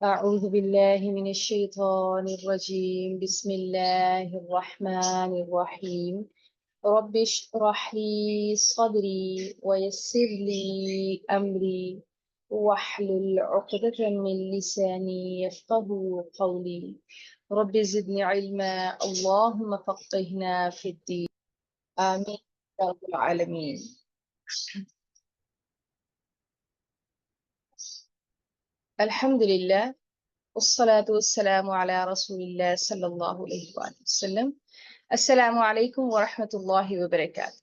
أعوذ بالله من الشيطان الرجيم. بسم الله الرحمن الرحيم. رب اشرح لي صدري ويسر لي أمري واحلل عقدة من لساني يفقه قولي. رب زدني علما، اللهم فقهنا في الدين. آمين يا رب العالمين. الحمد لله، والصلاة والسلام على رسول الله صلى الله عليه وآله وسلم. السلام عليكم ورحمة الله وبركاته.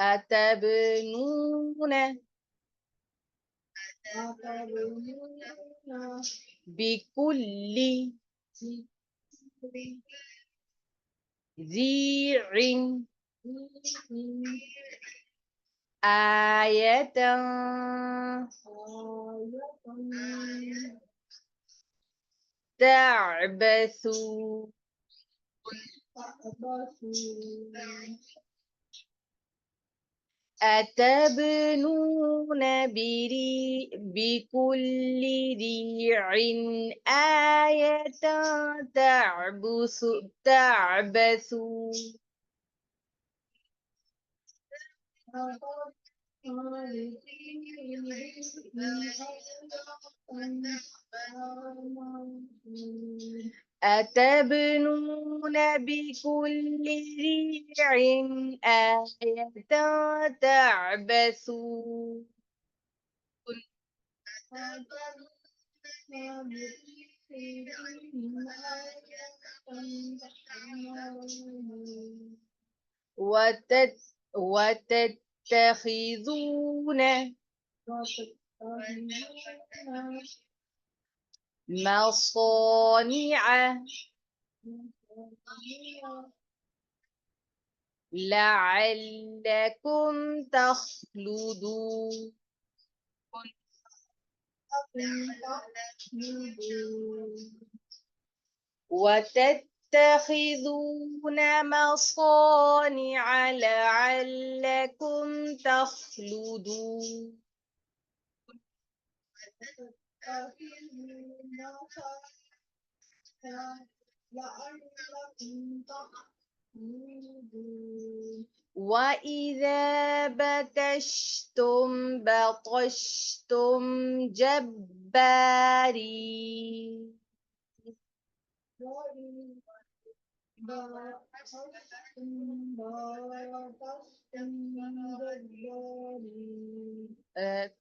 أتبنون بكل ذيع آية تعبثون أتبنون بكل ريع آية تعبثون. أتبنون بكل ريع آية تعبثون. وتتخذون مصانع لعلكم تخلدون. وتتخذون مصانع لعلكم تخلدون. وإذا بتشتم بطشتم جبارين.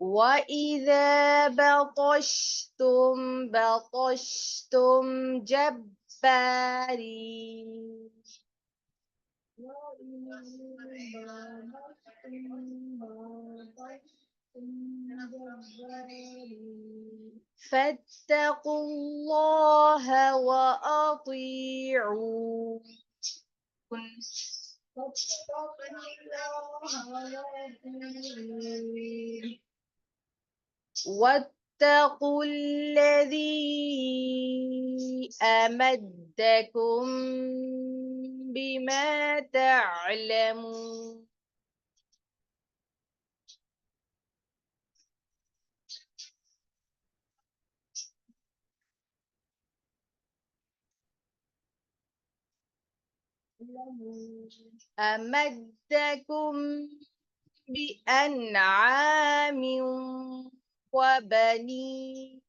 وَإِذَا بَطَشْتُمْ جَبَّارِينَ. فاتقوا الله وأطيعون. واتقوا الذي أمدكم بما تعلمون. أمدكم بأنعام وبنين.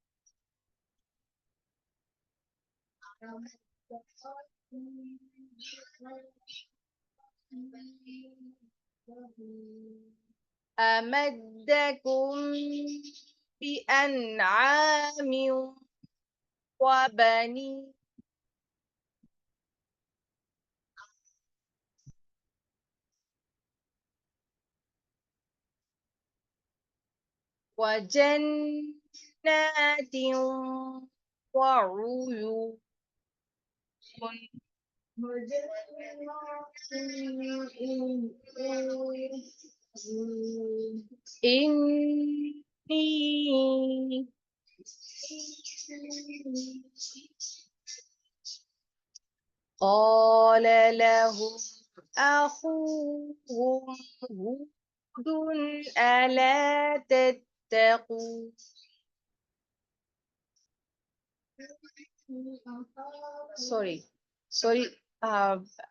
أمدكم بأنعام وبنين وجنات وعيون. إني قال لهم أخوهم هود ألا تتقون. sorry sorry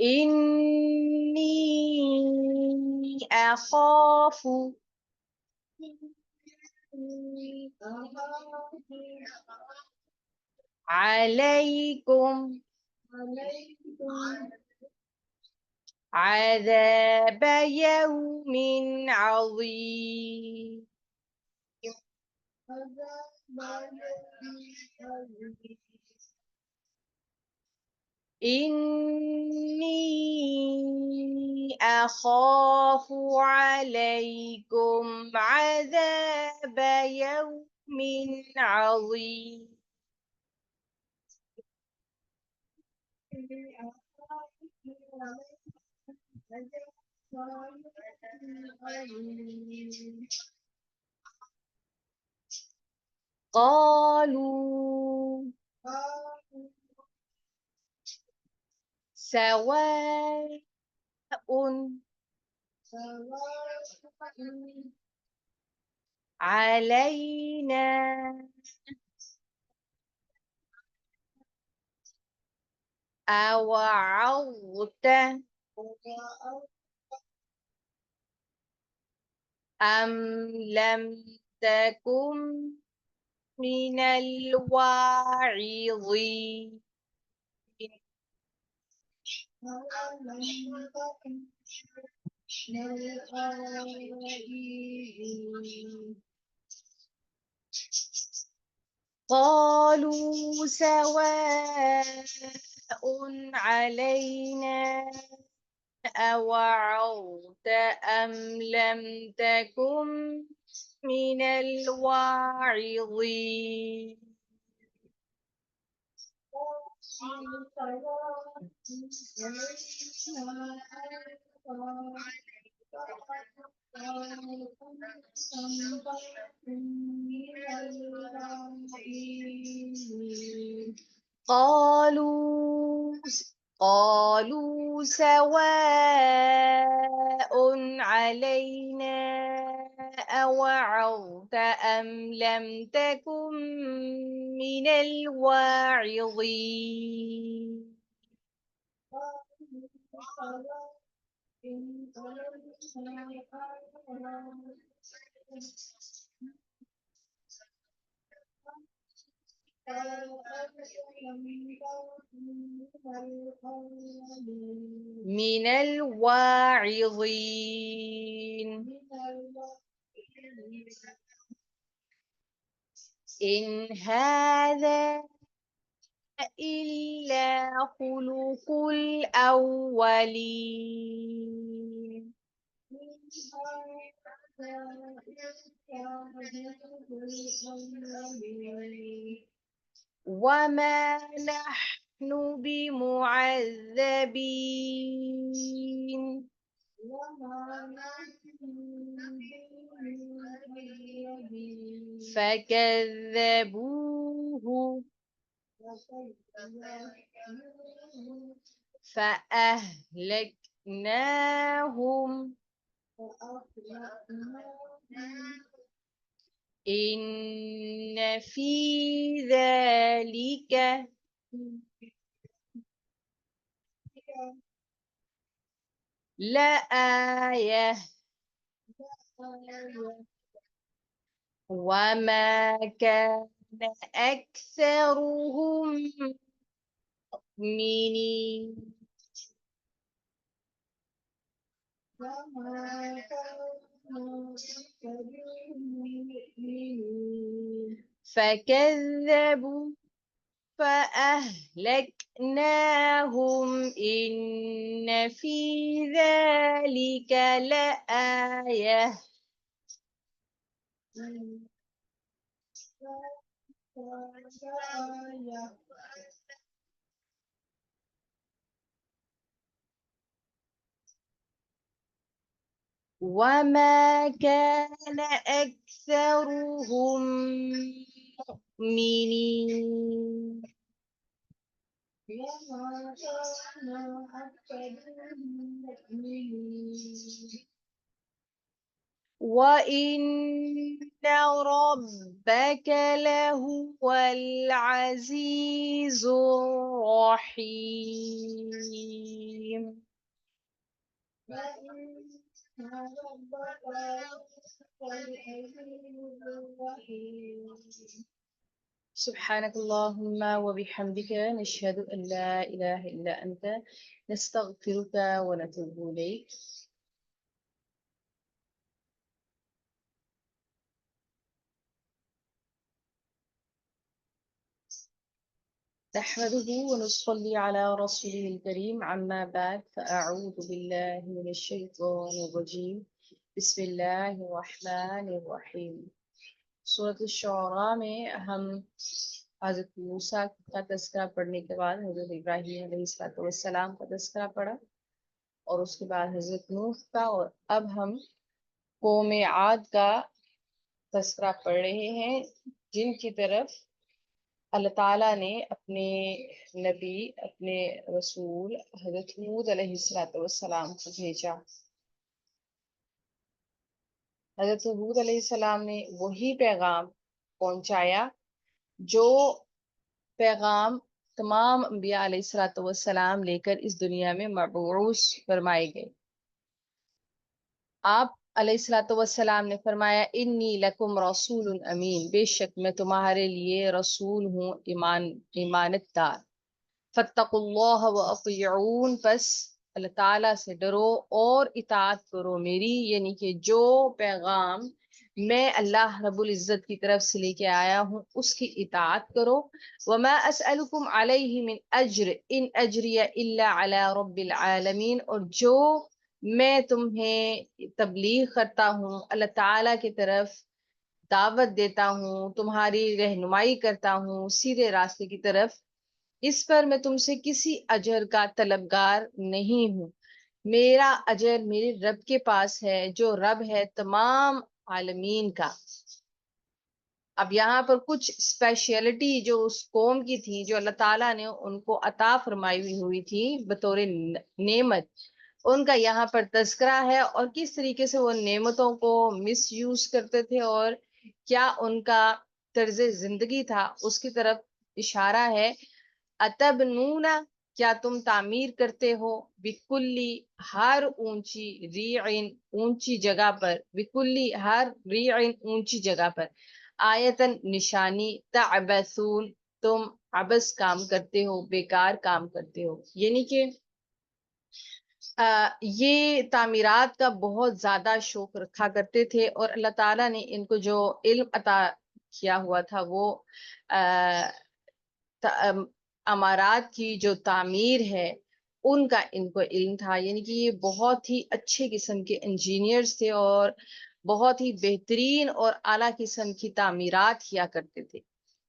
إني أخاف عليكم عذاب يوم عظيم. إني أخاف عليكم عذاب يوم عظيم. قالوا سواء علينا أوعظت أم لم تكن من الواعظين. قالوا سواء علينا أوعظت أم لم تكن من الواعظين. قالوا قالوا سواء علينا أوعظت أم لم تكن من الواعظين. من الواعظين. إن هذا إلا خلق الأولين. وما نحن بمعذبين. فكذبوه فأهلكناهم إن في ذلك لآية وما كان أكثرهم مؤمنين فكذبوا فأهلكناهم إن في ذلك لآية وما كان أكثرهم مؤمنين وإن ربك لهو العزيز الرحيم سبحانك اللهم وبحمدك نشهد أن لا إله إلا أنت نستغفرك ونتوب إليك نحمده ونصلي على رسوله الكريم عما بعد فأعوذ بالله من الشيطان الرجيم بسم الله الرحمن الرحيم سورۃ الشعراء میں ہم حضرت موسیٰ کا تذکرہ پڑھنے کے بعد حضرت ابراہیم علیہ السلام کا تذکرہ پڑھا اور اس کے بعد حضرت نوح کا اور اب ہم قوم عاد کا تذکرہ پڑھ رہے ہیں جن کی طرف اللہ تعالیٰ نے اپنے نبی اپنے رسول حضرت ہود علیہ السلام کو بھیجا حضرت ہود علیہ السلام نے وہی پیغام پہنچایا جو پیغام تمام انبیاء علیہ السلام لے کر اس دنیا میں مبعوث فرمائے گئے آپ علیہ السلام نے فرمایا انی لکم رسول امین بے شک میں تمہارے لیے رسول ہوں ایمانت دار فاتقوا اللہ واطیعون پس اللہ تعالیٰ سے ڈرو اور اطاعت کرو میری یعنی کہ جو پیغام میں اللہ رب العزت کی طرف سے لے کے آیا ہوں اس کی اطاعت کرو وما اسألکم علیہ من اجر ان اجری الا علی رب العالمین اور جو میں تمہیں تبلیغ کرتا ہوں اللہ تعالیٰ کی طرف دعوت دیتا ہوں تمہاری رہنمائی کرتا ہوں سیدھے راستے کی طرف اس پر میں تم سے کسی اجر کا طلبگار نہیں ہوں میرا اجر میرے رب کے پاس ہے جو رب ہے تمام عالمین کا اب یہاں پر کچھ اسپیشلٹی جو اس قوم کی تھی جو اللہ تعالیٰ نے ان کو عطا فرمائی ہوئی تھی بطور نعمت ان کا یہاں پر تذکرہ ہے اور کس طریقے سے وہ نعمتوں کو مس یوز کرتے تھے اور کیا ان کا طرز زندگی تھا اس کی طرف اشارہ ہے اتبنون کیا تم تعمیر کرتے ہو بکلی ہر اونچی ریعن اونچی جگہ پر بکلی ہر ریعن اونچی جگہ پر آیتن نشانی تعبثون تم عبث کام کرتے ہو بیکار کام کرتے ہو یعنی کہ یہ تعمیرات کا بہت زیادہ شوق رکھا کرتے تھے اور اللہ تعالیٰ نے ان کو جو علم عطا کیا ہوا تھا وہ عمارات کی جو تعمیر ہے ان کا ان کو علم تھا یعنی کہ یہ بہت ہی اچھے قسم کے انجینئرز تھے اور بہت ہی بہترین اور اعلیٰ قسم کی تعمیرات کیا کرتے تھے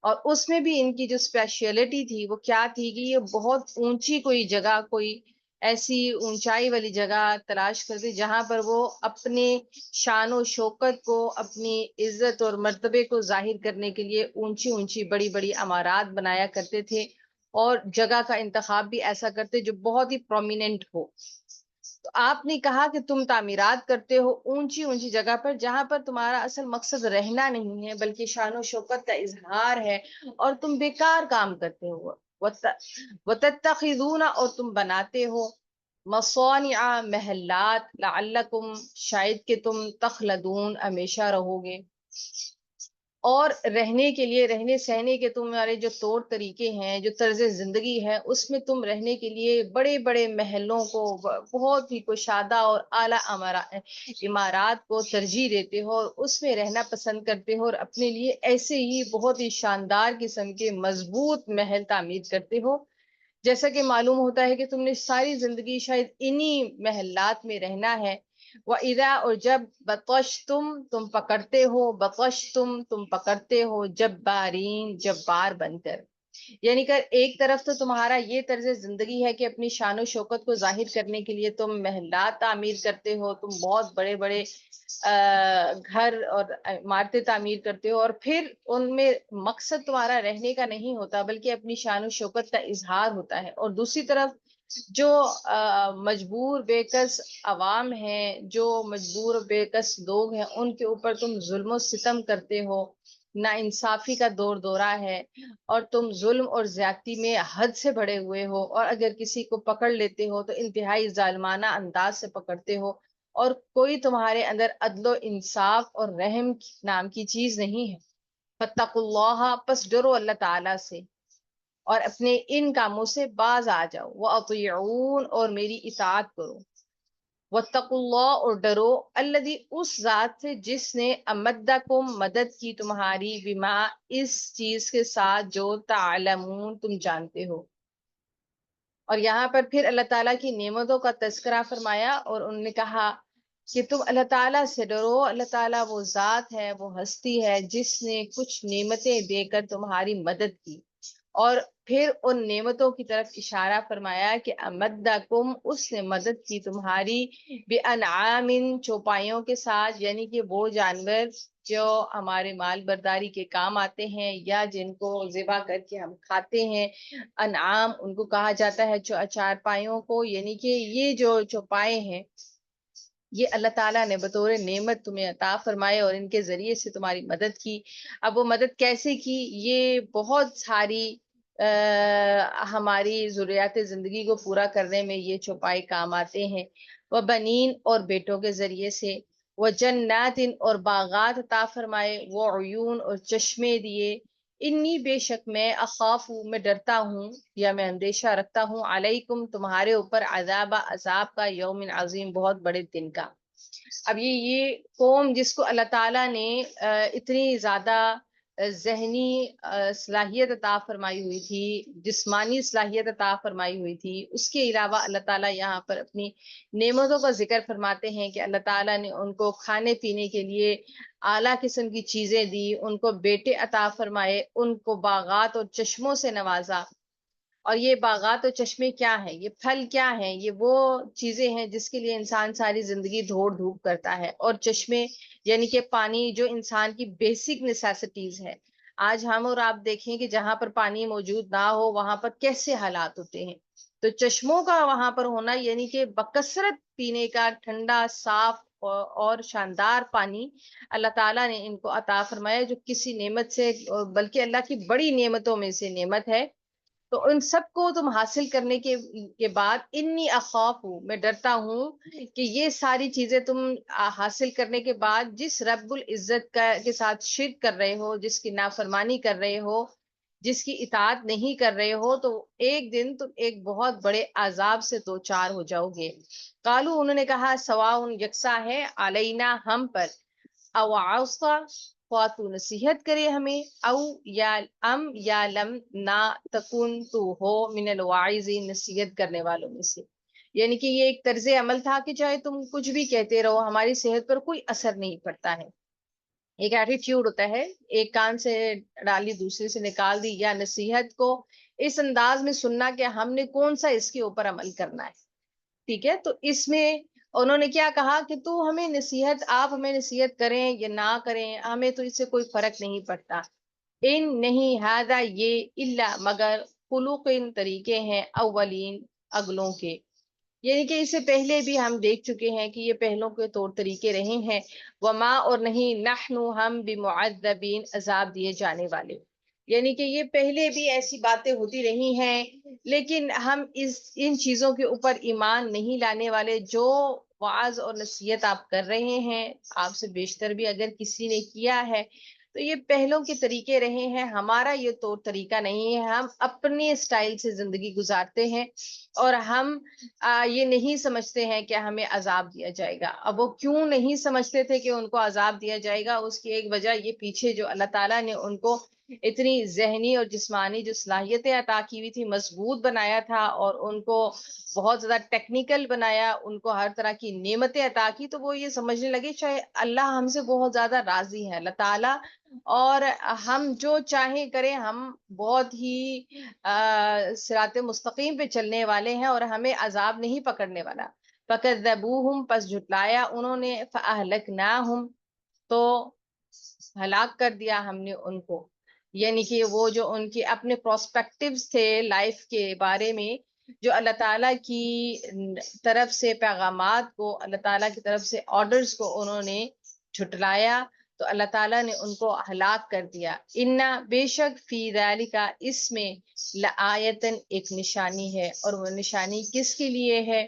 اور اس میں بھی ان کی جو اسپیشلٹی تھی وہ کیا تھی کہ یہ بہت اونچی کوئی جگہ کوئی ایسی اونچائی والی جگہ تلاش کرتے جہاں پر وہ اپنے شان و شوکت کو اپنی عزت اور مرتبے کو ظاہر کرنے کے لیے اونچی اونچی بڑی بڑی عمارات بنایا کرتے تھے اور جگہ کا انتخاب بھی ایسا کرتے جو بہت ہی پرومیننٹ ہو تو آپ نے کہا کہ تم تعمیرات کرتے ہو اونچی اونچی جگہ پر جہاں پر تمہارا اصل مقصد رہنا نہیں ہے بلکہ شان و شوکت کا اظہار ہے اور تم بیکار کام کرتے ہو وتتخذون اور تم بناتے ہو مصانع محلات لعلکم شاید کہ تم تخلدون ہمیشہ رہو گے، اور رہنے کے لیے رہنے سہنے کے تمہارے جو طور طریقے ہیں، جو طرز زندگی ہے، اس میں تم رہنے کے لیے بڑے بڑے محلوں کو، بہت ہی کشادہ اور اعلیٰ عمارات کو ترجیح دیتے ہو اور اس میں رہنا پسند کرتے ہو، اور اپنے لیے ایسے ہی بہت ہی شاندار قسم کے مضبوط محل تعمیر کرتے ہو، جیسا کہ معلوم ہوتا ہے کہ تم نے ساری زندگی شاید انہی محلات میں رہنا ہے۔ وَإِذَا اور جب تم پکڑتے ہو، تم پکڑتے ہو جبارین جبار بن کر، یعنی کہ ایک طرف تو تمہارا یہ طرز زندگی ہے کہ اپنی شان و شوکت کو ظاہر کرنے کے لیے تم محلات تعمیر کرتے ہو، تم بہت بڑے بڑے گھر اور عمارتیں تعمیر کرتے ہو، اور پھر ان میں مقصد تمہارا رہنے کا نہیں ہوتا بلکہ اپنی شان و شوکت کا اظہار ہوتا ہے، اور دوسری طرف جو مجبور بے کس عوام ہیں، جو مجبور بے کس لوگ ہیں، ان کے اوپر تم ظلم و ستم کرتے ہو، نا انصافی کا دور دورہ ہے، اور تم ظلم اور زیادتی میں حد سے بڑھے ہوئے ہو، اور اگر کسی کو پکڑ لیتے ہو تو انتہائی ظالمانہ انداز سے پکڑتے ہو، اور کوئی تمہارے اندر عدل و انصاف اور رحم نام کی چیز نہیں ہے۔ فاتقوا اللہ پس ڈرو اللہ تعالیٰ سے، اور اپنے ان کاموں سے باز آ جاؤ، وَأَطِيعُونَ اور میری اطاعت کرو، وَاتَّقُوا اللَّهَ اور ڈرو الذی اس ذات سے جس نے امدکم مدد کی تمہاری بما اس چیز کے ساتھ جو تعلمون تم جانتے ہو۔ اور یہاں پر پھر اللہ تعالیٰ کی نعمتوں کا تذکرہ فرمایا، اور انہوں نے کہا کہ تم اللہ تعالیٰ سے ڈرو، اللہ تعالیٰ وہ ذات ہے، وہ ہستی ہے جس نے کچھ نعمتیں دے کر تمہاری مدد کی، اور پھر ان نعمتوں کی طرف اشارہ فرمایا کہ امدکم اس نے مدد کی تمہاری بانعام چوپایوں کے ساتھ، یعنی کہ وہ جانور جو ہمارے مال برداری کے کام آتے ہیں یا جن کو ذبح کر کے ہم کھاتے ہیں۔ انعام ان کو کہا جاتا ہے چار پایوں کو، یعنی کہ یہ جو چوپائے ہیں یہ اللہ تعالیٰ نے بطور نعمت تمہیں عطا فرمائے اور ان کے ذریعے سے تمہاری مدد کی۔ اب وہ مدد کیسے کی؟ یہ بہت ساری ہماری ضروریات زندگی کو پورا کرنے میں یہ چوپائے کام آتے ہیں۔ وہ بنین اور بیٹوں کے ذریعے سے، وہ جنات اور باغات عطا فرمائے، وہ عیون اور چشمے دیے، انی بے شک میں اخاف میں ڈرتا ہوں یا میں اندیشہ رکھتا ہوں علیکم تمہارے اوپر عذاب کا یوم عظیم بہت بڑے دن کا۔ اب یہ قوم جس کو اللہ تعالیٰ نے اتنی زیادہ ذہنی صلاحیت عطا فرمائی ہوئی تھی، جسمانی صلاحیت عطا فرمائی ہوئی تھی، اس کے علاوہ اللہ تعالیٰ یہاں پر اپنی نعمتوں کا ذکر فرماتے ہیں کہ اللہ تعالیٰ نے ان کو کھانے پینے کے لیے اعلیٰ قسم کی چیزیں دی، ان کو بیٹے عطا فرمائے، ان کو باغات اور چشموں سے نوازا۔ اور یہ باغات اور چشمے کیا ہیں؟ یہ پھل کیا ہیں؟ یہ وہ چیزیں ہیں جس کے لیے انسان ساری زندگی دوڑ دھوپ کرتا ہے، اور چشمے یعنی کہ پانی جو انسان کی بیسک نیسیسٹیز ہے۔ آج ہم اور آپ دیکھیں کہ جہاں پر پانی موجود نہ ہو وہاں پر کیسے حالات ہوتے ہیں، تو چشموں کا وہاں پر ہونا یعنی کہ بکثرت پینے کا ٹھنڈا صاف اور شاندار پانی اللہ تعالیٰ نے ان کو عطا فرمایا، جو کسی نعمت سے بلکہ اللہ کی بڑی نعمتوں میں سے نعمت ہے۔ تو ان سب کو تم حاصل کرنے کے بعد انی اخاف ہوں میں ڈرتا ہوں کہ یہ ساری چیزیں تم حاصل کرنے کے بعد جس رب العزت کے ساتھ شرک کر رہے ہو، جس کی نافرمانی کر رہے ہو، جس کی اطاعت نہیں کر رہے ہو، تو ایک دن تم ایک بہت بڑے عذاب سے دوچار ہو جاؤ گے۔ قالو انہوں نے کہا سواء یکساں ہے علینا ہم پر، اوعظتا خواہ تو نصیحت کرے ہمیں، او یا لم نہ تکن تو ہو من الواعظین نصیحت کرنے والوں میں سے۔ یعنی کہ یہ ایک طرز عمل تھا کہ چاہے تم کچھ بھی کہتے رہو ہماری صحت پر کوئی اثر نہیں پڑتا ہے۔ ایک ایٹیٹیوڈ ہوتا ہے، ایک کان سے ڈالی دوسرے سے نکال دی، یا نصیحت کو اس انداز میں سننا کہ ہم نے کون سا اس کے اوپر عمل کرنا ہے۔ ٹھیک ہے، تو اس میں انہوں نے کیا کہا کہ تو ہمیں نصیحت، آپ ہمیں نصیحت کریں یا نہ کریں ہمیں تو اس سے کوئی فرق نہیں پڑتا۔ ان نہیں ہذا یہ الا مگر خلوق ان طریقے ہیں اولین اگلوں کے، یعنی کہ اس سے پہلے بھی ہم دیکھ چکے ہیں کہ یہ پہلوں کے طور طریقے رہے ہیں۔ وما اور نہیں نحن ہم بمعذبین عذاب دیے جانے والے، یعنی کہ یہ پہلے بھی ایسی باتیں ہوتی رہی ہیں، لیکن ہم ان چیزوں کے اوپر ایمان نہیں لانے والے۔ جو وعظ اور نصیحت آپ کر رہے ہیں، آپ سے بیشتر بھی اگر کسی نے کیا ہے، تو یہ پہلوں کے طریقے رہے ہیں، ہمارا یہ طور طریقہ نہیں ہے۔ ہم اپنے اسٹائل سے زندگی گزارتے ہیں، اور ہم یہ نہیں سمجھتے ہیں کہ ہمیں عذاب دیا جائے گا۔ اب وہ کیوں نہیں سمجھتے تھے کہ ان کو عذاب دیا جائے گا؟ اس کی ایک وجہ یہ پیچھے جو اللہ تعالیٰ نے ان کو اتنی ذہنی اور جسمانی جو صلاحیتیں عطا کی ہوئی تھی، مضبوط بنایا تھا، اور ان کو بہت زیادہ ٹیکنیکل بنایا، ان کو ہر طرح کی نعمتیں عطا کی، تو وہ یہ سمجھنے لگے چاہے اللہ ہم سے بہت زیادہ راضی ہے اللہ تعالیٰ، اور ہم جو چاہیں کریں، ہم بہت ہی صراط مستقیم پہ چلنے والے ہیں، اور ہمیں عذاب نہیں پکڑنے والا۔ فَكَذَّبُوهُمْ، پس جھٹلایا انہوں نے، فَأَهْلَكْنَاهُمْ، تو ہلاک کر دیا ہم نے ان کو۔ یعنی کہ وہ جو ان کے اپنے پروسپیکٹیوز تھے لائف کے بارے میں، جو اللہ تعالیٰ کی طرف سے پیغامات کو، اللہ تعالیٰ کی طرف سے آرڈرز کو انہوں نے جھٹلایا، تو اللہ تعالیٰ نے ان کو ہلاک کر دیا۔ انا، بے شک، فی ذالک، اس میں، لآیتن، ایک نشانی ہے، اور وہ نشانی کس کے لیے ہے؟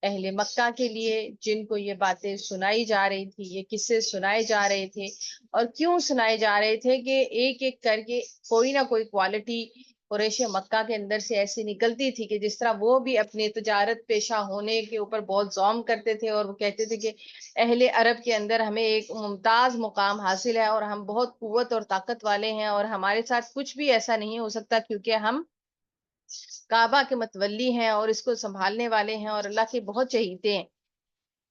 اہل مکہ کے لیے، جن کو یہ باتیں سنائی جا رہی تھی، یہ قصے سنائے جا رہے تھے۔ اور کیوں سنائے جا رہے تھے؟ کہ ایک ایک کر کے کوئی نہ کوئی کوالٹی قریش مکہ کے اندر سے ایسی نکلتی تھی کہ جس طرح وہ بھی اپنے تجارت پیشہ ہونے کے اوپر بہت زوم کرتے تھے، اور وہ کہتے تھے کہ اہل عرب کے اندر ہمیں ایک ممتاز مقام حاصل ہے، اور ہم بہت قوت اور طاقت والے ہیں، اور ہمارے ساتھ کچھ بھی ایسا نہیں ہو سکتا، کیونکہ ہم کعبہ کے متولی ہیں، اور اس کو سنبھالنے والے ہیں، اور اللہ کے بہت چہیتے ہیں۔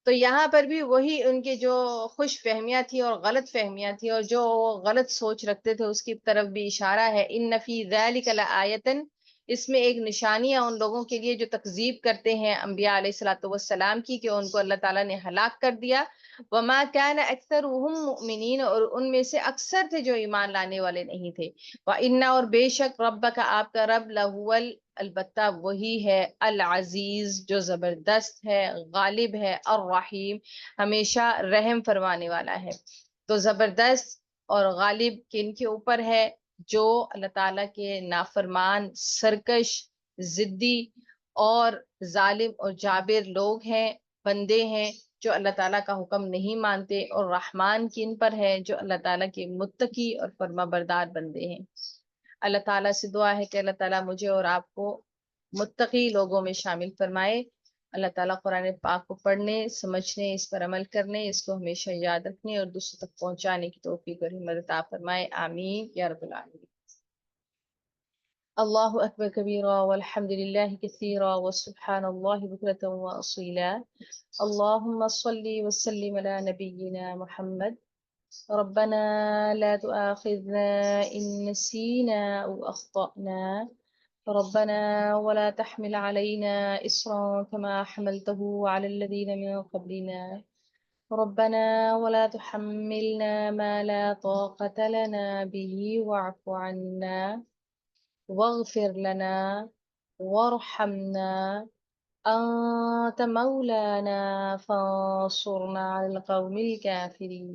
تو یہاں پر بھی وہی ان کے جو خوش فہمیاں تھی اور غلط فہمیاں تھی، اور جو غلط سوچ رکھتے تھے، اس کی طرف بھی اشارہ ہے۔ ان فی ذلک لآیتن، اس میں ایک نشانی ہے ان لوگوں کے لیے جو تکذیب کرتے ہیں انبیاء علیہ الصلوۃ والسلام کی، کہ ان کو اللہ تعالیٰ نے ہلاک کر دیا۔ وما كان اکثرهم مؤمنین، اور ان میں سے اکثر تھے جو ایمان لانے والے نہیں تھے۔ وَإِنَّ، اور بے شک، ربک، آپ کا رب، لَهُوَ، البتہ وہی ہے، العزیز، جو زبردست ہے، غالب ہے، الرحیم، ہمیشہ رحم فرمانے والا ہے۔ تو زبردست اور غالب کن کے اوپر ہے؟ جو اللہ تعالیٰ کے نافرمان، سرکش، ضدی اور ظالم اور جابر لوگ ہیں، بندے ہیں، جو اللہ تعالیٰ کا حکم نہیں مانتے۔ اور رحمان کن پر ہے؟ جو اللہ تعالیٰ کے متقی اور فرما بردار بندے ہیں۔ اللہ تعالیٰ سے دعا ہے کہ اللہ تعالیٰ مجھے اور آپ کو متقی لوگوں میں شامل فرمائے۔ اللہ تعالیٰ قرآن پاک کو پڑھنے، سمجھنے، اس پر عمل کرنے، اس کو ہمیشہ یاد رکھنے اور دوسروں تک پہنچانے کی توفیق اور ہمت عطا فرمائے۔ آمین یا رب العالمین۔ اللہ اکبر کبیرا والحمد للہ کثیرا وسبحان اللہ بکرۃ واصیلا۔ اللہم صلی وسلم علی نبینا محمد۔ ربنا لا تؤاخذنا إن نسينا أو أخطأنا، ربنا ولا تحمل علينا إصرا كما حملته على الذين من قبلنا، ربنا ولا تحملنا ما لا طاقة لنا به، واعف عنا واغفر لنا وارحمنا، أنت مولانا فانصرنا على القوم الكافرين۔